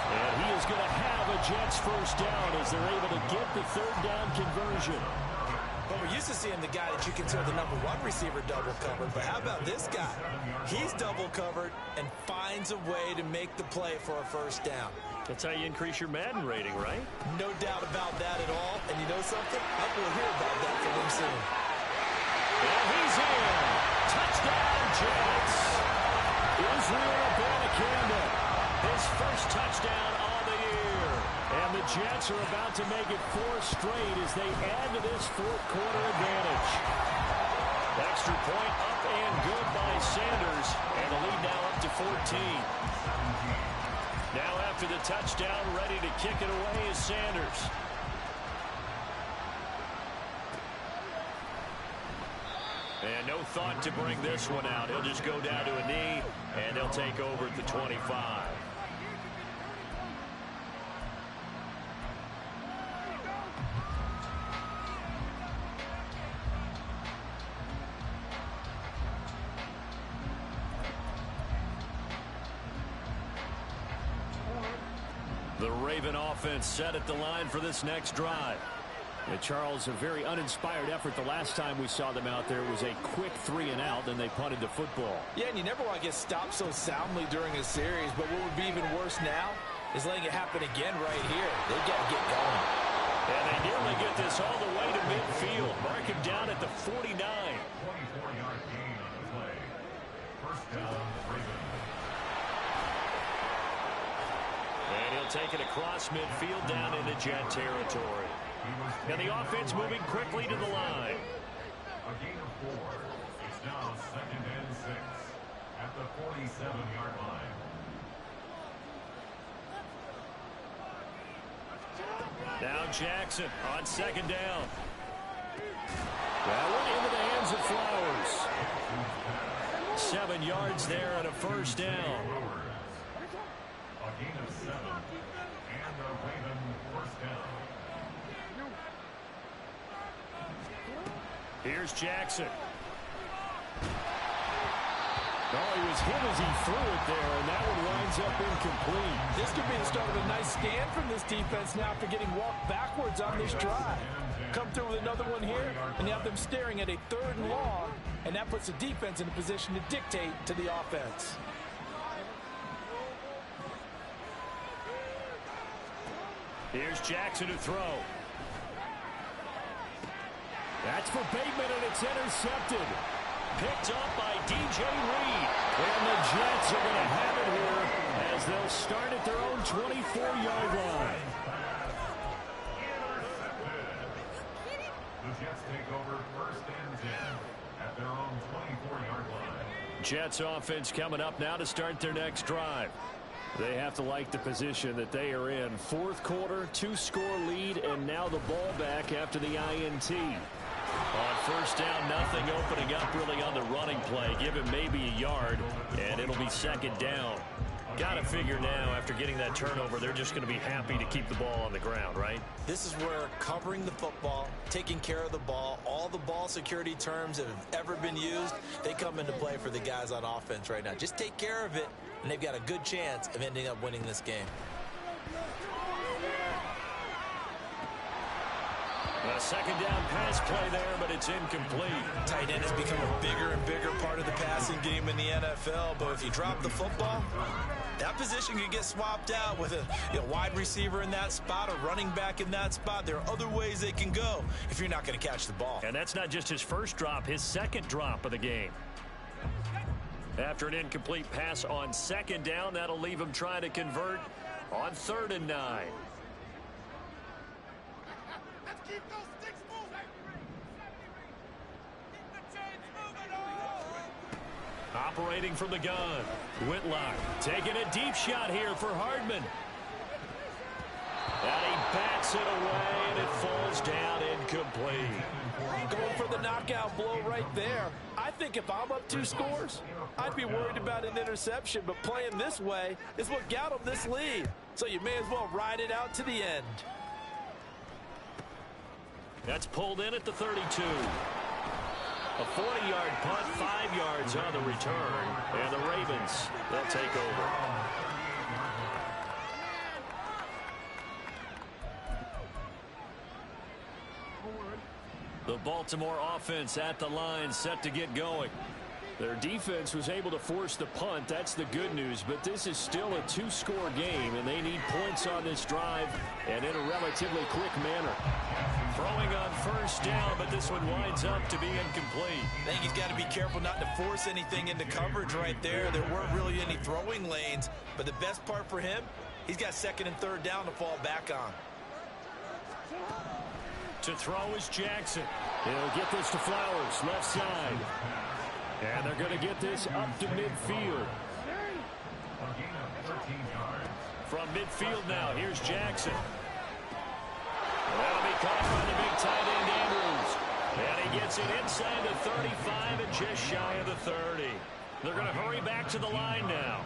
And he is going to have a Jets first down as they're able to get the third down conversion. Well, we're used to seeing the guy that you consider the #1 receiver double covered, but how about this guy? He's double covered and finds a way to make the play for a first down. That's how you increase your Madden rating, right? No doubt about that at all. And you know something? I'm going to hear about that from him soon. And he's in. Touchdown, Jets. Israel Abanikanda, his first touchdown on the year. And the Jets are about to make it 4 straight as they add to this fourth quarter advantage. Extra point up and good by Sanders. And the lead now up to 14. Now after the touchdown, ready to kick it away is Sanders. And no thought to bring this one out. He'll just go down to a knee, and they'll take over at the 25. The Raven offense set at the line for this next drive. And Charles, a very uninspired effort the last time we saw them out there. It was a quick 3 and out, then they punted the football. Yeah, and you never want to get stopped so soundly during a series, but what would be even worse now is letting it happen again right here. They've got to get going. And they nearly get this all the way to midfield. Mark him down at the 49. 24-yard gain on the play. First down, Ravens. And he'll take it across midfield down into Jet territory. And the offense moving quickly to the line. A gain of 4. It's now 2nd and 6 at the 47-yard line. Now Jackson on 2nd down. That went into the hands of Flowers. 7 yards there and a first down. A gain of 7 and the Raven first down. Here's Jackson. Oh, he was hit as he threw it there, and that one winds up incomplete. This could be the start of a nice stand from this defense now after getting walked backwards on this drive. Come through with another one here, and you have them staring at a 3rd and long, and that puts the defense in a position to dictate to the offense. Here's Jackson to throw. That's for Bateman, and it's intercepted. Picked up by DJ Reed. And the Jets are going to have it here as they'll start at their own 24-yard line. The Jets take over 1st and 10 at their own 24-yard line. Jets offense coming up now to start their next drive. They have to like the position that they are in. 4th quarter, 2-score lead, and now the ball back after the INT. On first down, nothing opening up really on the running play. Give him maybe a yard, and it'll be 2nd down. Got to figure now, after getting that turnover, they're just going to be happy to keep the ball on the ground, right? This is where covering the football, taking care of the ball, all the ball security terms that have ever been used, they come into play for the guys on offense right now. Just take care of it, and they've got a good chance of ending up winning this game. A 2nd down pass play there, but it's incomplete. Tight end has become a bigger and bigger part of the passing game in the NFL, but if you drop the football, that position can get swapped out with a wide receiver in that spot, a running back in that spot. There are other ways they can go if you're not going to catch the ball. And that's not just his first drop, his 2nd drop of the game. After an incomplete pass on 2nd down, that'll leave him trying to convert on 3rd and 9. Keep those sticks moving. Keep the chains moving on. Operating from the gun. Whitlock taking a deep shot here for Hardman. And he bats it away, and it falls down incomplete. Going for for the knockout blow right there. I think if I'm up 2 scores, I'd be worried about an interception, but playing this way is what got him this lead. So you may as well ride it out to the end. That's pulled in at the 32. A 40-yard punt, 5 yards on the return. And the Ravens, they'll take over. The Baltimore offense at the line, set to get going. Their defense was able to force the punt. That's the good news. But this is still a 2-score game, and they need points on this drive and in a relatively quick manner. Throwing on first down, but this one winds up to be incomplete. I think he's got to be careful not to force anything into coverage right there. There weren't really any throwing lanes, but the best part for him, he's got 2nd and 3rd down to fall back on. To throw is Jackson. He'll get this to Flowers, left side. And they're going to get this up to midfield. From midfield now, here's Jackson. That'll be caught by the big tight end, Andrews. And he gets it inside the 35 and just shy of the 30. They're going to hurry back to the line now.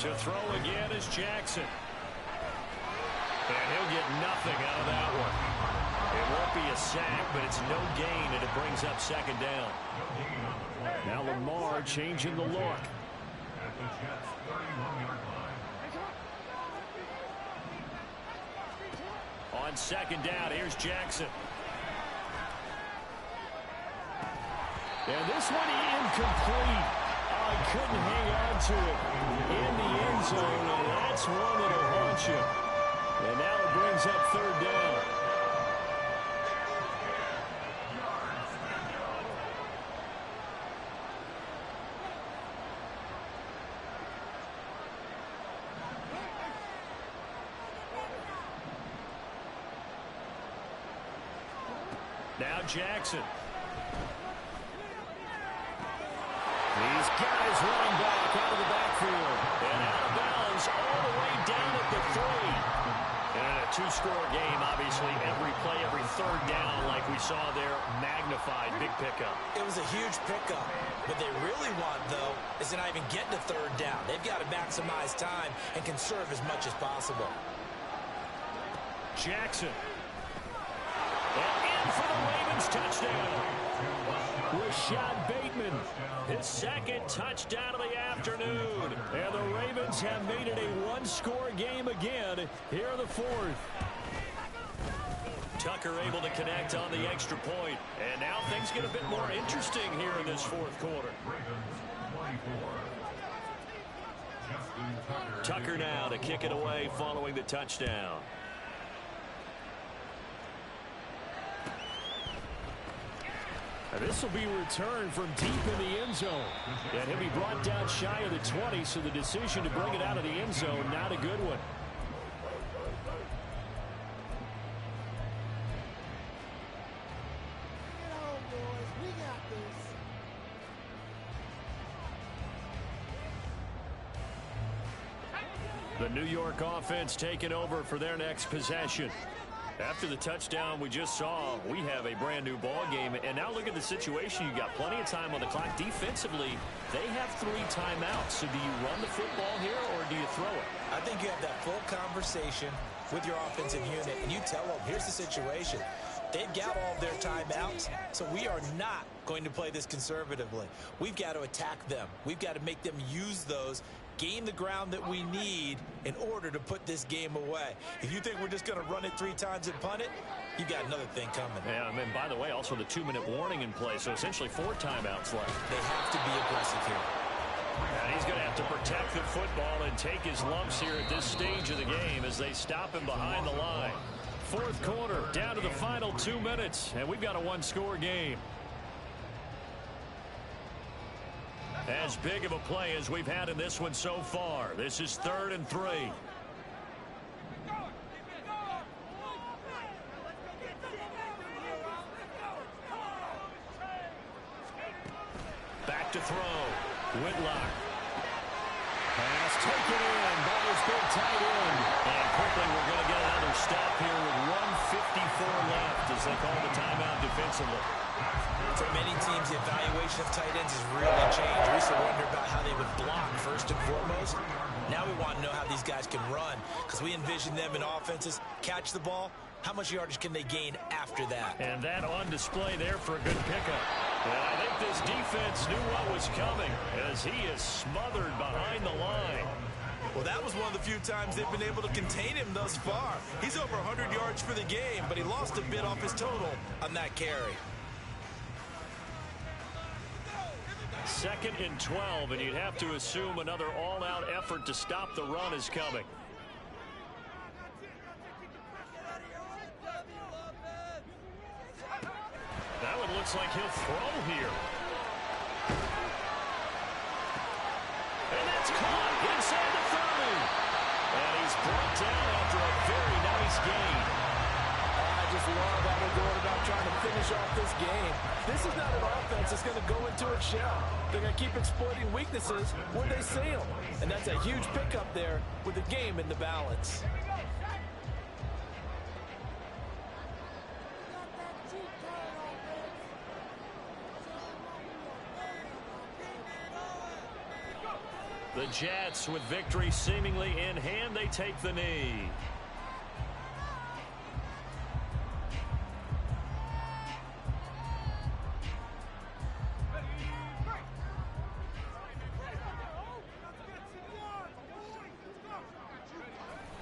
To throw again is Jackson. And he'll get nothing out of that one. It won't be a sack, but it's no gain, and it brings up 2nd down. Now Lamar changing the look. At the Jets' 31-yard line. On 2nd down, here's Jackson. And this one incomplete. Oh, he couldn't hang on to it in the end zone, and that's one that'll haunt you. And now it brings up 3rd down. Now Jackson. These guys running back out of the backfield. And out of bounds all the way down at the 3. And a 2-score game, obviously. Every play, every 3rd down, like we saw there, magnified. Big pickup. It was a huge pickup. What they really want, though, is to not even get to 3rd down. They've got to maximize time and conserve as much as possible. Jackson. And in for the Ravens touchdown. Rashad Bateman, his 2nd touchdown of the afternoon. And the Ravens have made it a 1-score game again here in the 4th. Tucker able to connect on the extra point. And now things get a bit more interesting here in this 4th quarter. Tucker now to kick it away following the touchdown. And this will be returned from deep in the end zone. And he'll be brought down shy of the 20, so the decision to bring it out of the end zone, not a good one. The New York offense taking over for their next possession. After the touchdown we just saw, we have a brand new ball game. And now look at the situation. You got plenty of time on the clock. Defensively, they have 3 timeouts. So do you run the football here or do you throw it? I think you have that full conversation with your offensive unit, and you tell them, here's the situation. They've got all of their timeouts, so we are not going to play this conservatively. We've got to attack them. We've got to make them use those, gain the ground that we need in order to put this game away. If you think we're just going to run it 3 times and punt it, you've got another thing coming. Yeah, and by the way, also the 2-minute warning in play, so essentially 4 timeouts left. They have to be aggressive here. And he's going to have to protect the football and take his lumps here at this stage of the game as they stop him behind the line. 4th quarter, down to the final 2 minutes, and we've got a 1-score game. As big of a play as we've had in this one so far. This is 3rd and 3. Back to throw. Whitlock. Pass taken in by his big tight end. And quickly we're going to get another stop here with 1:54 left as as they call the timeout defensively. For many teams, the evaluation of tight ends has really changed. We used to wonder about how they would block first and foremost. Now we want to know how these guys can run, because we envision them in offenses catch the ball. How much yardage can they gain after that? And that on display there for a good pickup. And I think this defense knew what was coming as he is smothered behind the line. Well, that was one of the few times they've been able to contain him thus far. He's over 100 yards for the game, but he lost a bit off his total on that carry. 2nd and 12, and you'd have to assume another all-out effort to stop the run is coming. That one looks like he'll throw here. And that's caught inside the 30. And he's brought down after a very nice gain. I just love how they're going about trying to finish off this game. This is not an offense that's going to go into its shell. They're going to keep exploiting weaknesses where they see them. And that's a huge pickup there with the game in the balance. The Jets, with victory seemingly in hand, they take the knee.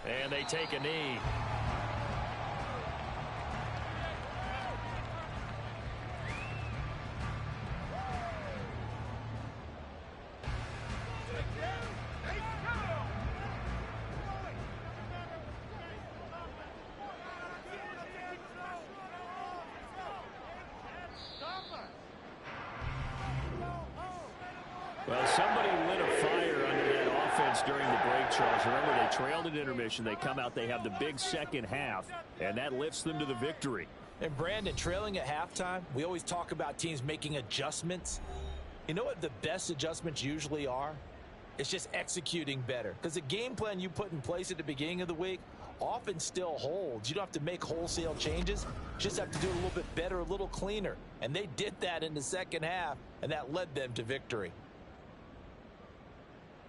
And they take a knee. Well, somebody lit a fire under that offense during the break, Charles. Remember, they trailed at intermission. They come out, they have the big second half, and that lifts them to the victory. And Brandon, trailing at halftime, we always talk about teams making adjustments. You know what the best adjustments usually are? It's just executing better. Because the game plan you put in place at the beginning of the week often still holds. You don't have to make wholesale changes. You just have to do it a little bit better, a little cleaner. And they did that in the second half, and that led them to victory.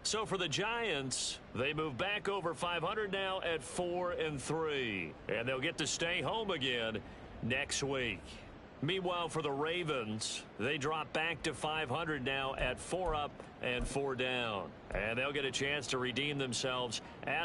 So for the Giants, they move back over 500 now at 4-3. And they'll get to stay home again next week. Meanwhile, for the Ravens, they drop back to 500 now at 4 up and 4 down. And they'll get a chance to redeem themselves at